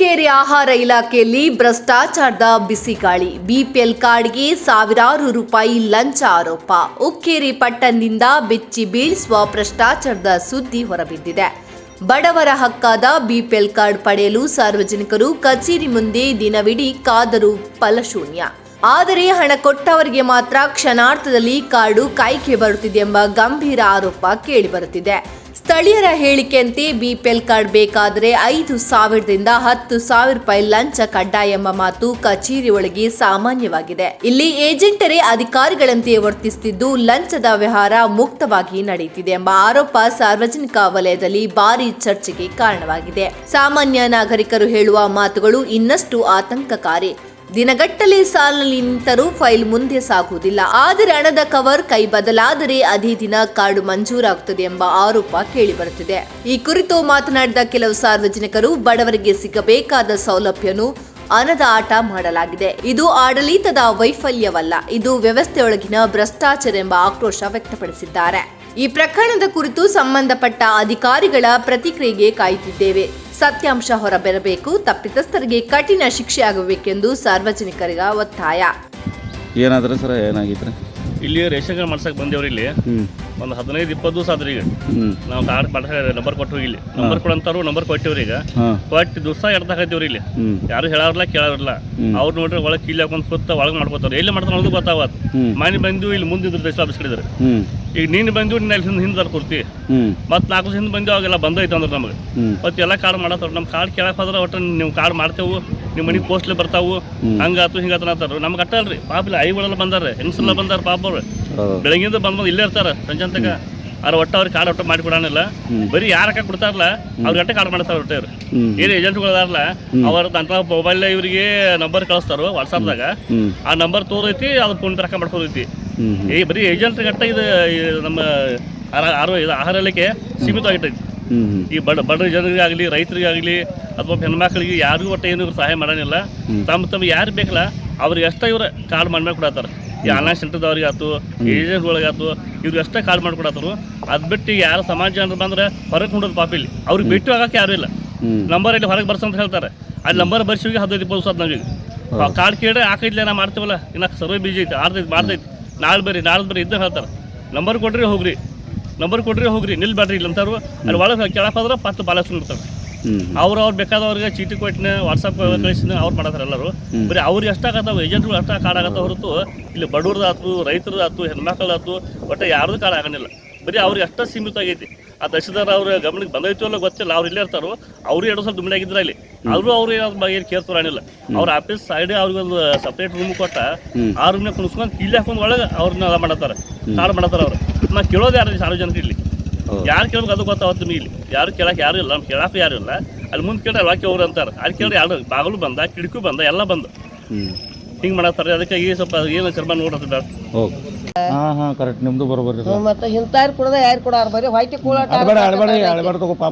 ಹುಕ್ಕೇರಿ ಆಹಾರ ಇಲಾಖೆಯಲ್ಲಿ ಭ್ರಷ್ಟಾಚಾರದ ಬಿಸಿಗಾಳಿ. ಬಿಪಿಎಲ್ ಕಾರ್ಡ್ಗೆ ಸಾವಿರಾರು ರೂಪಾಯಿ ಲಂಚ ಆರೋಪ. ಹುಕ್ಕೇರಿ ಪಟ್ಟಣದಿಂದ ಬೆಚ್ಚಿ ಬೀಳಿಸುವ ಭ್ರಷ್ಟಾಚಾರದ ಸುದ್ದಿ ಹೊರಬಿದ್ದಿದೆ. ಬಡವರ ಹಕ್ಕಾದ ಬಿಪಿಎಲ್ ಕಾರ್ಡ್ ಪಡೆಯಲು ಸಾರ್ವಜನಿಕರು ಕಚೇರಿ ಮುಂದೆ ದಿನವಿಡೀ ಕಾದರೂ ಫಲಶೂನ್ಯ. ಆದರೆ ಹಣ ಕೊಟ್ಟವರಿಗೆ ಮಾತ್ರ ಕ್ಷಣಾರ್ಧದಲ್ಲಿ ಕಾರ್ಡು ಕೈಗೆ ಬರುತ್ತಿದೆ ಎಂಬ ಗಂಭೀರ ಆರೋಪ ಕೇಳಿಬರುತ್ತಿದೆ. ಸ್ಥಳೀಯರ ಹೇಳಿಕೆಯಂತೆ ಬಿಪಿಎಲ್ ಕಾರ್ಡ್ ಬೇಕಾದರೆ 5,000ದಿಂದ 10,000 ರೂಪಾಯಿ ಲಂಚ ಕಡ್ಡಾಯ ಎಂಬ ಮಾತು ಕಚೇರಿ ಒಳಗೆ ಸಾಮಾನ್ಯವಾಗಿದೆ. ಇಲ್ಲಿ ಏಜೆಂಟರೇ ಅಧಿಕಾರಿಗಳಂತೆ ವರ್ತಿಸುತ್ತಿದ್ದು ಲಂಚದ ವ್ಯವಹಾರ ಮುಕ್ತವಾಗಿ ನಡೆಯುತ್ತಿದೆ ಎಂಬ ಆರೋಪ ಸಾರ್ವಜನಿಕ ವಲಯದಲ್ಲಿ ಭಾರಿ ಚರ್ಚೆಗೆ ಕಾರಣವಾಗಿದೆ. ಸಾಮಾನ್ಯ ನಾಗರಿಕರು ಹೇಳುವ ಮಾತುಗಳು ಇನ್ನಷ್ಟು ಆತಂಕಕಾರಿ. ದಿನಗಟ್ಟಲೆ ಸಾಲಿನಲ್ಲಿ ನಿಂತರೂ ಫೈಲ್ ಮುಂದೆ ಸಾಗುವುದಿಲ್ಲ. ಆದರೆ ಹಣದ ಕವರ್ ಕೈ ಬದಲಾದರೆ ಅದೇ ದಿನ ಕಾರ್ಡು ಮಂಜೂರಾಗುತ್ತದೆ ಎಂಬ ಆರೋಪ ಕೇಳಿಬರುತ್ತಿದೆ. ಈ ಕುರಿತು ಮಾತನಾಡಿದ ಕೆಲವು ಸಾರ್ವಜನಿಕರು, ಬಡವರಿಗೆ ಸಿಗಬೇಕಾದ ಸೌಲಭ್ಯವನ್ನು ಹಣದ ಆಟ ಮಾಡಲಾಗಿದೆ. ಇದು ಆಡಳಿತದ ವೈಫಲ್ಯವಲ್ಲ, ಇದು ವ್ಯವಸ್ಥೆಯೊಳಗಿನ ಭ್ರಷ್ಟಾಚಾರ ಎಂಬ ಆಕ್ರೋಶ ವ್ಯಕ್ತಪಡಿಸಿದ್ದಾರೆ. ಈ ಪ್ರಕರಣದ ಕುರಿತು ಸಂಬಂಧಪಟ್ಟ ಅಧಿಕಾರಿಗಳ ಪ್ರತಿಕ್ರಿಯೆಗೆ ಕಾಯುತ್ತಿದ್ದೇವೆ. ಸತ್ಯಾಂಶ ಹೊರಬರಬೇಕು, ತಪ್ಪಿತಸ್ಥರಿಗೆ ಕಠಿಣ ಶಿಕ್ಷೆ ಆಗಬೇಕೆಂದು ಸಾರ್ವಜನಿಕರಿಗೆ ಒತ್ತಾಯ. ಏನಾದ್ರೆ ಸರ್ ಏನಾಗಿದ್ರೆ ಇಲ್ಲಿ ರೇಷನ್ ಕಾರ್ಡ್ ಮಾಡ್ಸಕ್ಕೆ ಬಂದೇವ್ರಿ. ಇಲ್ಲಿ ಒಂದು 15-20 ದಿವಸ ಆದ್ರಿ. ಈಗ ನಾವು ಕಾರ್ಡ್ ನಂಬರ್ ಕೊಟ್ಟು ಇಲ್ಲಿ ನಂಬರ್ ಕೊಡಂತಾರು ನಂಬರ್ ಕೊಟ್ಟಿವ್ರಿ. ಈಗ ಕೊಟ್ಟು ದಿವಸ ಎಡ್ದಾಕೈತಿವ್ರಿ. ಇಲ್ಲಿ ಯಾರು ಹೇಳಾರಲ್ಲ ಕೇಳಾರಲ್ಲ. ಅವ್ರು ನೋಡ್ರಿ ಒಳಗೆ ಕೀಲಿ ಹಾಕೊಂಡ್ ಕೂತ ಒಳಗೆ ಮಾಡ್ಕೋತಾರ. ಎಲ್ಲಿ ಮಾಡ್ತಾರ ಅನ್ನೋದು ಗೊತ್ತಾವತ್. ಮನೆ ಬಂದು ಇಲ್ಲಿ ಮುಂದಿದ್ರು ರೇಷನ್ ಆಫೀಸ್ ಕಡಿದ್ರೆ. ಈಗ ನೀನು ಬಂದು ನಿನ್ನ ಹಿಂದೆ ಕೊಡ್ತಿ. ಮತ್ತೆ 4 ದಿವಸ ಹಿಂದೆ ಬಂದು ಅವಾಗೆಲ್ಲ ಬಂದೈತೆ ಅಂದ್ರೆ ನಮಗೆ ಮತ್ತೆ ಎಲ್ಲ ಕಾರ್ಡ್ ಮಾಡತ್ತಾರ. ನಮ್ಮ ಕಾರ್ಡ್ ಕೇಳಕ್ ಹೋದ್ರೆ ಒಟ್ಟು ನೀವು ಕಾರ್ಡ್ ಮಾಡ್ತೇವು, ನಿಮ್ಮ ಮನೆಗೆ ಪೋಸ್ಟ್ಲಿ ಬರ್ತಾವು, ಹಂಗಾತು ಹಿಂಗಾತ ಅಂತಾರ. ನಮ್ಗೆ ಅಟ್ಟಲ್ರಿ ಪಾಪ. ಇಲ್ಲ ಐಗಳೆಲ್ಲ ಬಂದಾರೆ, ಹೆಂಗಸೆಲ್ಲ ಬಂದಾರ ಪಾಪ. ಅವ್ರು ಬೆಳಗ್ಗಿಂದ ಬಂದು ಇಲ್ಲೇ ಇರ್ತಾರ ಸಂಜೆ ತನಕ. ಅವ್ರ ಒಟ್ಟು ಅವ್ರಿಗೆ ಕಾರ್ಡ್ ಒಟ್ಟು ಮಾಡಿ ಕೊಡೋಣಿಲ್ಲ. ಬರೀ ಯಾರಕ್ಕ ಕೊಡ್ತಾರಲ್ಲ ಅವ್ರಿಗೆ ಅಟ್ಟೆ ಕಾರ್ಡ್ ಮಾಡ್ತಾರ. ಒಟ್ಟೆ ಅವ್ರು ಏನು ಏಜೆಂಟ್ಗಳದಾರಲ್ಲ ಅವ್ರದ್ದು ಅಂತ ಮೊಬೈಲ್ ಇವರಿಗೆ ನಂಬರ್ ಕಳಿಸ್ತಾರ ವಾಟ್ಸಾಪ್ದಾಗ. ಆ ನಂಬರ್ ತೋರೈತಿ, ಅದು ಫೋನ್ ಪೇ ರೊಕ್ಕ ಮಾಡ್ಕೋದೈತಿ. ಈ ಬರೀ ಏಜೆಂಟ್ ಗಟ್ಟ ಇದು ನಮ್ಮ ಆಹಾರ ಇಲಾಖೆ ಸೀಮಿತವಾಗಿಟ್ಟೈತಿ. ಈ ಬಡ ಜನರಿಗಾಗಲಿ, ರೈತರಿಗಾಗಲಿ ಅಥವಾ ಹೆಣ್ಮಕ್ಳಿಗೆ ಯಾರಿಗೂ ಒಟ್ಟು ಏನು ಸಹಾಯ ಮಾಡೋನಿಲ್ಲ. ತಮ್ಮ ಯಾರು ಬೇಕಲ್ಲ ಅವ್ರಿಗೆ ಎಷ್ಟ ಇವ್ರ ಕಾರ್ಡ್ ಮಾಡಿ ಕೊಡತ್ತಾರ. ಈ ಆನ್ಲೈನ್ ಸೆಂಟರ್ದವ್ರಿಗೆ ಆಯ್ತು, ಏಜೆಂಟ್ಗಳಿಗಾಯ್ತು, ಇವ್ರಿಗೆ ಎಷ್ಟೇ ಕಾರ್ಡ್ ಮಾಡ್ಕೊಡತ್ತಾರು. ಅದು ಬಿಟ್ಟು ಯಾರು ಸಮಾಜ ಜನರು ಬಂದ್ರೆ ಹೊರಗೆ ನೋಡೋದು ಪಾಪ. ಇಲ್ಲಿ ಅವ್ರಿಗೆ ಭೇಟಿ ಆಗಕ್ಕೆ ಯಾರು ಇಲ್ಲ. ನಂಬರ್ ಇಲ್ಲಿ ಹೊರಗೆ ಬರ್ಸಂತ ಹೇಳ್ತಾರೆ. ಅಲ್ಲಿ ನಂಬರ್ ಬರ್ಸಿವಿ 15-20 ದಿವಸ ಆದ್ ನಾವೀಗ ಕಾರ್ಡ್ ಕೇಳಿ ಹಾಕೈತ್ಲೆ ನಾವು ಮಾಡ್ತೀವಲ್ಲ. ಇನ್ನು ಸರ್ವೆ ಬಿಜಿ ಐತಿ, ಮಾಡ್ತೈತಿ, ನಾಳೆ ಬರ್ರಿ ಇದ್ದ ಹೇಳ್ತಾರೆ. ನಂಬರ್ ಕೊಡ್ರಿ ಹೋಗ್ರಿ ನಿಲ್ಬೇಡ್ರಿ ಇಲ್ಲ ಅಂತಾರು. ಅಲ್ಲಿ ಒಳಗೆ ಕೆಳಕ್ಕೆ ಹೋದ್ರೆ 10 ಬಾಲಕ್ಸ್ ಇರ್ತಾರೆ. ಅವ್ರು ಬೇಕಾದವ್ರಿಗೆ ಚೀಟಿ ಕೊಟ್ಟಿನ ವಾಟ್ಸಪ್ ಕಳಿಸಿನ ಅವ್ರು ಮಾಡತ್ತಾರ ಎಲ್ಲರೂ. ಬರೀ ಅವ್ರಿಗೆ ಎಷ್ಟಾಗತ್ತಾವ, ಏಜೆಂಟ್ಗಳು ಅಷ್ಟ ಕಾರ್ಡ್ ಆಗತ್ತಾವ ಹೊರತು ಇಲ್ಲಿ ಬಡವ್ರದಾತು, ರೈತರದಾತು, ಹೆಣ್ಮಕ್ಳದಾತು ಒಟ್ಟು ಯಾರ್ದು ಕಾರ್ಡ್ ಆಗಂಗಿಲ್ಲ. ಬರೀ ಅವ್ರಿಗೆ ಅಷ್ಟ ಸೀಮಿತ ಆಗೈತಿ. ಆ ತಹಶೀಲ್ದಾರ್ ಅವ್ರ ಗಮನಕ್ಕೆ ಬಂದೈತಿ ಅಲ್ಲ ಗೊತ್ತಿಲ್ಲ. ಅವ್ರು ಇಲ್ಲೇ ಇರ್ತಾರೋ. ಅವರು 2 ಸ್ವಲ್ಪ ದುಮ್ಮಿಡಿ ಆಗಿದ್ರ ಇಲ್ಲಿ. ಅವ್ರು ಏನು ಕೇರ್ ತೋರಾಣಿಲ್ಲ. ಅವ್ರ ಆಫೀಸ್ ಸೈಡ್ ಅವ್ರಿಗೊಂದು ಸಪ್ರೇಟ್ ರೂಮ್ ಕೊಟ್ಟ. ಆ ರೂಮ್ನಾಗ ಕುಣಿಸ್ಕೊಂಡು ಇಲ್ಲಿ ಹಾಕೊಂಡು ಒಳಗೆ ಅವ್ರನ್ನ ಮಾಡತ್ತಾರ, ಕಾರ್ಡ್ ಮಾಡತ್ತಾರ. ಅವ್ರು ನಾ ಕೇಳೋದು ಯಾರು ಸಾರ್ವಜನಿಕರು ಇಲ್ಲಿ ಯಾರು ಕೇಳ್ಬೇಕು ಅದು ಗೊತ್ತಾವತ್ತು. ನಿಮಗೆ ಇಲ್ಲಿ ಯಾರು ಕೇಳಕ್ಕೆ ಯಾರು ಇಲ್ಲ, ಕೇಳಕ್ಕೆ ಯಾರು ಇಲ್ಲ. ಅಲ್ಲಿ ಮುಂದೆ ಕೇಳ್ರೆ ವಾಕ್ಯ ಅವ್ರು ಅಂತಾರೆ. ಅಲ್ಲಿ ಕೇಳ್ರೆ ಯಾರು ಬಾಗಿಲು ಬಂದ, ಕಿಟಕಿ ಬಂದ, ಎಲ್ಲ ಬಂದು ಹಿಂಗೆ ಮಾಡತ್ತಾರೆ. ಅದಕ್ಕೆ ಈ ಸ್ವಲ್ಪ ಏನು ಕ್ರಮ ನೋಡೋದು. ಕರೆಕ್ಟ್ ನಿಮ್ದು ಬರೋಬರ್ರಿ. ಮತ್ತೆ ಇಂತಾರು ಕೊಡದ ಯಾರು ಕೊಡಾರ ಬರೀ ಹೊಯ್ತಿ ಕೂಳಾಟ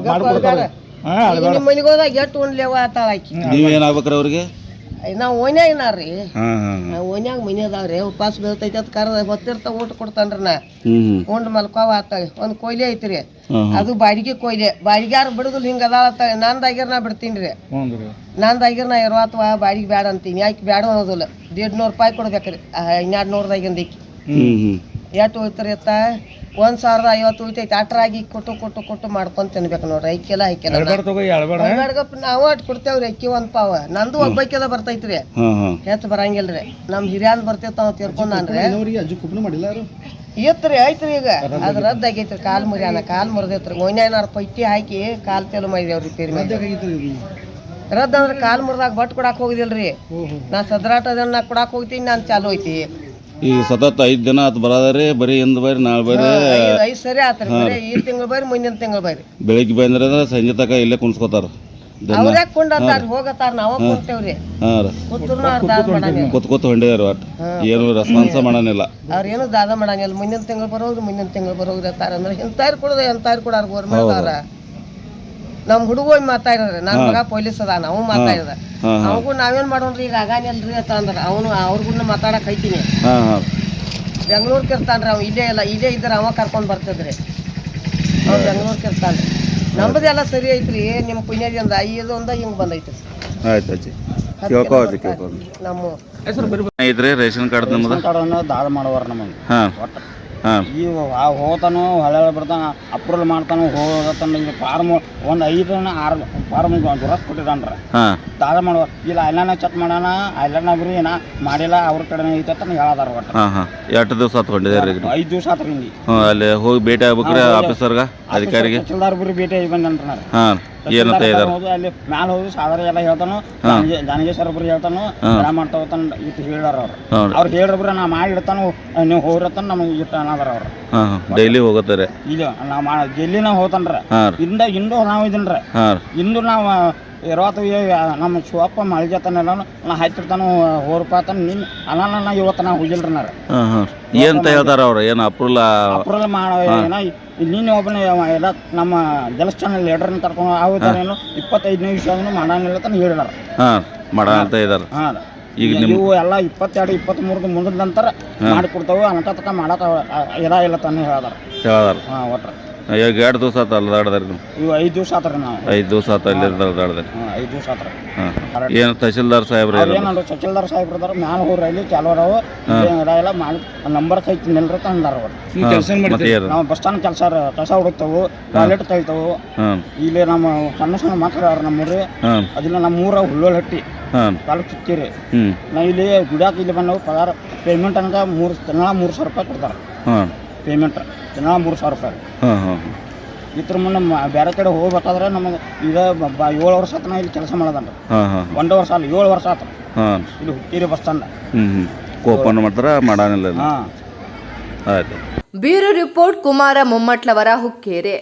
ನಿಮ್ಮ ಮನೆಗೆ ಹೋದಾಗ ಎಷ್ಟು ಉಣ್ಲೇವ ಆತಾಳ ಆಕಿ. ನೀವು ಏನಾಗ್ಬೇಕ್ರಿ ಅವ್ರಿಗೆ? ನಾವು ಓನ್ಯಾಗ ನಾರ್ರಿ, ಓನ್ಯಾಗ ಮನೆ ಅದಾವ್ರಿ. ಉಪವಾಸ ಬೀಳ್ತೈತಿ ಅಂತ ಕರೆದ ಗೊತ್ತಿರ್ತಾವ. ಊಟ ಕೊಡ್ತಾನ್ರಿ. ನಾ ಉಂಡು ಮಲ್ಕೋವ ಆತಾಳೆ. ಒಂದು ಕೊಯ್ಲೆ ಐತ್ರಿ, ಅದು ಬಾಡಿಗೆ ಕೊಯ್ಲೆ. ಬಾಡಿಗ್ಯಾರ ಬಿಡುದಿಲ್ಲ. ಹಿಂಗ ಅದಾಳತ್ತಾಳೆ. ನಂದಾಗಿರ್ ನಾ ಬಿಡ್ತೀನಿ. ನಂದಾಗಿರ್ ನಾ ಇರುವತ್ವ ಬಾಡಿಗೆ ಬೇಡ ಅಂತೀನಿ. ಯಾಕೆ ಬೇಡ ಅನ್ನೋದಿಲ್ಲ. 1,500 ರೂಪಾಯಿ ಕೊಡ್ಬೇಕ್ರಿ. 1,200ದಾಗಿಂದ ಎಷ್ಟು ಹೋಯ್ತಾರಿ ಅತ್ತ 1,050 ಹೋಯ್ತೈತಿ. ಅಟ್ರಾಗಿ ಕೊಟ್ಟು ಮಾಡ್ಕೊಂಡ್ ತಿನ್ಬೇಕು ನೋಡ್ರಿ. ಐಕೆಲ್ಲ ನಾವು ಅಟ್ ಕೊಡ್ತೇವ್ರಿ. ಅಕ್ಕಿ 1 ಪಾವ. ನಂದು ಒಬ್ಬಕ್ಕೆದ ಬರ್ತೈತ್ರಿ, ಹೆಚ್ಚು ಬರಂಗಿಲ್ರಿ. ನಮ್ ಹಿರಿಯನ್ ಬರ್ತೈತ ಅವ್ ತೀರ್ಕೊಂಡ್ರಿ. ಇತ್ರಿ ಐತ್ರಿ. ಈಗ ಅದ್ ರದ್ದು ಆಗೈತ್ರಿ. ಕಾಲ್ ಮುರಿದೈತ್ರಿ. ಮೊನ್ನೆ ಪೈಟಿ ಹಾಕಿ ಕಾಲ್ ತೆಲು ಮಾಡಿದೇವ್ರಿ. ರದ್ದು ಅಂದ್ರೆ ಕಾಲ್ ಮುರಿದಾಗ ಬಟ್ ಕೊಡಾಕ್ ಹೋಗಿದಿಲ್ರಿ. ನಾ ಸದ್ರಾಟದನ್ನ ಕೊಡಾಕ್ ಹೋಗ್ತೀನಿ. ನಾನು ಚಾಲು ಐತಿ. ಈಗ ಸತತ್ 5 ದಿನ ಆತ್ ಬರದ್ರಿ. ಬರೀ ಇಂದ ಬರ್ರಿ, ನಾಳೆ ಬರ್ರಿ, 5 ಸರಿ ಆತ್ರಿ. ಈ ತಿಂಗಳು ಬರ್ರಿ, ಮುಂದಿನ ತಿಂಗಳು ಬರ್ರಿ. ಬೆಳಿಗ್ಗೆ ಬಂದ್ರೆ ಸಂಜೆ ತಕ ಇಲ್ಲೇ ಕುಣಿಸ್ಕೋತಾರ. ಅವ್ರೇ ಕುಂಡತ್ತಾರ, ಹೋಗತ್ತಾರ. ನಾವ ಕೊಡ್ತೇವ್ರಿ. ಕೂತ್ ಹೊಂಡಿದಾರ. ಒಟ್ಟು ಏನು ರೆಸ್ಪಾನ್ಸ್ ಮಾಡಾನಿಲ್ಲ. ಅವ್ರೇನು ದಾದ ಮಾಡಂಗಿಲ್ಲ. ಮುಂದಿನ ತಿಂಗಳು ಬರೋಗ್ರಿ ಅಂತಾರ. ಅಂದ್ರೆ ಇಂತಾರು ಕೊಡೋದು ಎಂತಾರು ಕೊಡಾರ ಗೌರ್ಮೆಂಟ್ ಅವ್ರ. ನಮ್ ಹುಡುಗ ಮಾತಾಡಿದ್ರೆ ನನ್ನ ಮಗ ಪೊಲೀಸ್ ಅದ, ನಾವು ಮಾತಾಡಿದ ಅವಗೂ ನಾವೇನ್ ಮಾಡೋಣ್ರಿ. ಈಗ ಆಗಾನಿಲ್ರಿ ಅಂತ ಅಂದ್ರ ಅವನು ಅವ್ರಿಗೂ ಮಾತಾಡಕ್ ಐತೀನಿ. ಬೆಂಗ್ಳೂರ್ಗೆ ಇರ್ತಾನ್ರಿ ಅವ್. ಇಲ್ಲೇ ಇದ್ರೆ ಅವ ಕರ್ಕೊಂಡ್ ಬರ್ತದ್ರಿ. ಅವ್ರು ಬೆಂಗ್ಳೂರ್ಗೆ ಇರ್ತಾನ್ರಿ. ನಮ್ದೆಲ್ಲ ಸರಿ ಐತ್ರಿ. ನಿಮ್ ಪುಣ್ಯದಿಂದ 5 ಹಿಂಗ್ ಬಂದೈತ್ರಿ. ಆಯ್ತು ಅಜ್ಜಿ ಕೇಳ್ಕೊ ಅಜ್ಜಿ ಕೇಳ್ಕೊ ನಮ್ಮ ಐತ್ರಿ ರೇಷನ್ ಕಾರ್ಡ್ ನಮ್ಮದು ಕಾರ್ಡನ್ನು ದಾದ ಮಾಡುವಾರ ನಮಗೆ ಹಾಂ ಒಟ್ಟು ಹಾಂ ಈ ಹೋತಾನು ಹೊಳೆ ಬರ್ತಾನ ಅಪ್ರೂವಲ್ ಮಾಡ್ತಾನು ಹೋಗತ್ತಾನ ಈಗ ಫಾರ್ಮ್ ಒಂದು 5-6 ಫಾರ್ಮ್ ದುರಸ್ ಕೊಟ್ಟಿದ್ದಾನ್ರ ಹಾಂ ದಾದ ಮಾಡುವ ಇಲ್ಲ ಐಲಾನ ಚೆಕ್ ಮಾಡೋಣ ಐಲಾನ ಬರೀ ಏನ ಮಾಡಿಲ್ಲ ಅವ್ರ ಕಡೆ ಐತಂತ ಹೇಳದಾರ ಒಟ್ಟು ಹಾಂ ಹಾಂ ಎಷ್ಟು ದಿವಸ ಹತ್ಕೊಂಡಿದ್ದೀರಿ 5 ದಿವಸ ಆತ್ರಿ ಇಲ್ಲಿ ಹಾಂ ಅಲ್ಲಿ ಹೋಗಿ ಭೇಟಿ ಆಗ್ಬೇಕ್ರಿ ಆಫೀಸರ್ಗೆ ಅಧಿಕಾರಿಗೆ ತಹಸೀಲ್ದಾರ್ ಬರೀ ಭೇಟಿ ಆಗಿ ಬಂದನ್ರಿ ಹಾಂ ಏನಂತ ಇದಾರೆ ಹೋದು ಅಲ್ಲಿ ಮ್ಯಾಲ ಹೋಗಿ ಸಾಗರ ಎಲ್ಲ ಹೇಳ್ತಾನು ಜಾನಗೇಶ್ವರ ಬರೀ ಹೇಳ್ತಾನು ಎಲ್ಲ ಮಾಡ್ತಾ ಹೋಗ್ತಾನ ಇಟ್ಟು ಹೇಳಾರ ಅವ್ರು ಅವ್ರು ಹೇಳ್ರಿ ನಾ ಮಾಡಿಡ್ತಾನು ನೀವು ಹೋಗ್ರತಾನ ನಮಗೆ ಇಟ್ಟು ಅನ್ನದಾರ ಅವ್ರು ಹಾಂ ಹಾಂ ಡೈಲಿ ಹೋಗತ್ತಾರೆ ಇಲ್ಲ ನಾ ಗೆಲ್ಲಿನ ಹೋತಾನ್ರ ಹಾಂ ಇಂದು ನಾವು ಇದನ್ರಿ ಹಾಂ ಇಂದು ನಾವು ಇರುವತ್ತು ನಮ್ಮ ಶಿವಪ್ಪ ಮಳಿಗೆತನೆಲ್ಲ ನಾ ಹಾಕಿರ್ತಾನು ಹೋರ್ಪಾತಾನ ನಿನ್ನ ಅನ್ನ ಇವತ್ತು ನಾವು ಹೋಗಿಲ್ರಿ ನಾರ ಹಾಂ ಹಾಂ ಏನಂತ ಹೇಳ್ತಾರ ಅವ್ರು ಏನು ಅಪ್ರೂವಲ್ ಅಪ್ರೂವಲ್ ಮಾಡೋ ಏನ ನೀನು ಒಬ್ಬನೇ ಎಲ್ಲ ನಮ್ಮ ಜಲಸ್ಥಾನ ಲೀಡರ್ನ ಕರ್ಕೊಂಡು ಆಗುತ್ತಾರೇನು 25 ನಿಮಿಷ ಮಾಡಂಗಿಲ್ಲ ತಾನು ಹೇಳಿದಾರ ಹಾಂ ಮಾಡ ಅಂತ ಇದಾರೆ ಹಾಂ ಈಗ ಇವು ಎಲ್ಲ 22-23 ಮುಂದಿನ ನಂತರ ಮಾಡಿಕೊಡ್ತಾವೆ ಅನಕ ಮಾಡಕ ಇಲ್ಲ ತಾನೇ ಹೇಳ್ದಾರ ಹಾಂ ಒಟ್ರ ಈಗ 2 ದಿವಸ ಆತ ಅಲ್ದಾಡ್ದಾರಿ ನೀವು ಇವು 5 ದಿವಸ ಆತ್ರಿ ನಾವು 5 ದಿವಸ ಆತ ಅಲ್ಲಿ ಅಲ್ದಾಡ್ದಾರಿ ಹಾಂ 5 ದಿವಸ ಆತ್ರಿ ಹಾಂ ಏನು ತಹಸೀಲ್ದಾರ್ ಸಾಹೇಬ್ರ ಏನಂದ್ರೆ ತಹಸೀಲ್ದಾರ್ ಸಾಹೇಬ್ರ ಇದಾರೆ ಮ್ಯಾಲ ಹೋಗ್ರಿ ಅಲ್ಲಿ ಕೆಲವರವು ಎಲ್ಲ ಮಾಡಿ ನಂಬರ್ ಕೈತಿ ನಿಲ್ರತ ಅಂದಾರ ಅವ್ರು ಮತ್ತೆ ನಾವು ಬಸ್ ಸ್ಟ್ಯಾಂಡ್ ಕೆಲಸ ಕಸ ಹುಡುಕ್ತಾವು ಟಾಯ್ಲೆಟ್ ತೆಗಿತಾವು ಹಾಂ ಇಲ್ಲಿ ನಮ್ಮ ಸಣ್ಣ ಮಕ್ಕಳು ಅವ್ರು ನಮ್ಮೂರಿ ಹಾಂ ಅದನ್ನ ನಮ್ಮೂರ ಹುಲ್ಲೋಲ್ ಹಾಂ ತಾಲೂಕು ಚಿಕ್ಕೇರಿ ಹ್ಞೂ ನಾವು ಇಲ್ಲಿ ದುಡ್ಯಾಕ ಇಲ್ಲಿ ಬಂದವು ಪಗಾರ ಪೇಮೆಂಟ್ ಅನ್ನೋದು ತಿಂಗಳ 3,000 ರೂಪಾಯಿ ಕೊಡ್ತಾರೆ ಹಾಂ ಪೇಮೆಂಟ್ ತಿಂಗಳ 3,000 ರೂಪಾಯಿ ಹಾಂ ಹಾಂ ಇದ್ರ ಮುನ್ನ ಬೇರೆ ಕಡೆ ಹೋಗ್ಬೇಕಾದ್ರೆ ನಮಗೆ ಈಗ 7 ವರ್ಷ ಆತ ನಾ ಇಲ್ಲಿ ಕೆಲಸ ಮಾಡೋದನ್ರಿ ಹಾಂ ಹಾಂ 1 ವರ್ಷ ಅಲ್ಲ 7 ವರ್ಷ ಆತ ಹಾಂ ಇಲ್ಲಿ ಹುಕ್ಕೇರಿ ಬಸ್ ಸ್ಟ್ಯಾಂಡ್ ಹ್ಞೂ ಕೋಪನ್ ಮಾಡ್ತಾರ ಮಾಡಾನಿಲ್ಲ ಹಾಂ ಆಯ್ತು ಬ್ಯೂರೋ ರಿಪೋರ್ಟ್ ಕುಮಾರ ಮೊಮ್ಮಟ್ಲವರ ಹುಕ್ಕೇರಿ.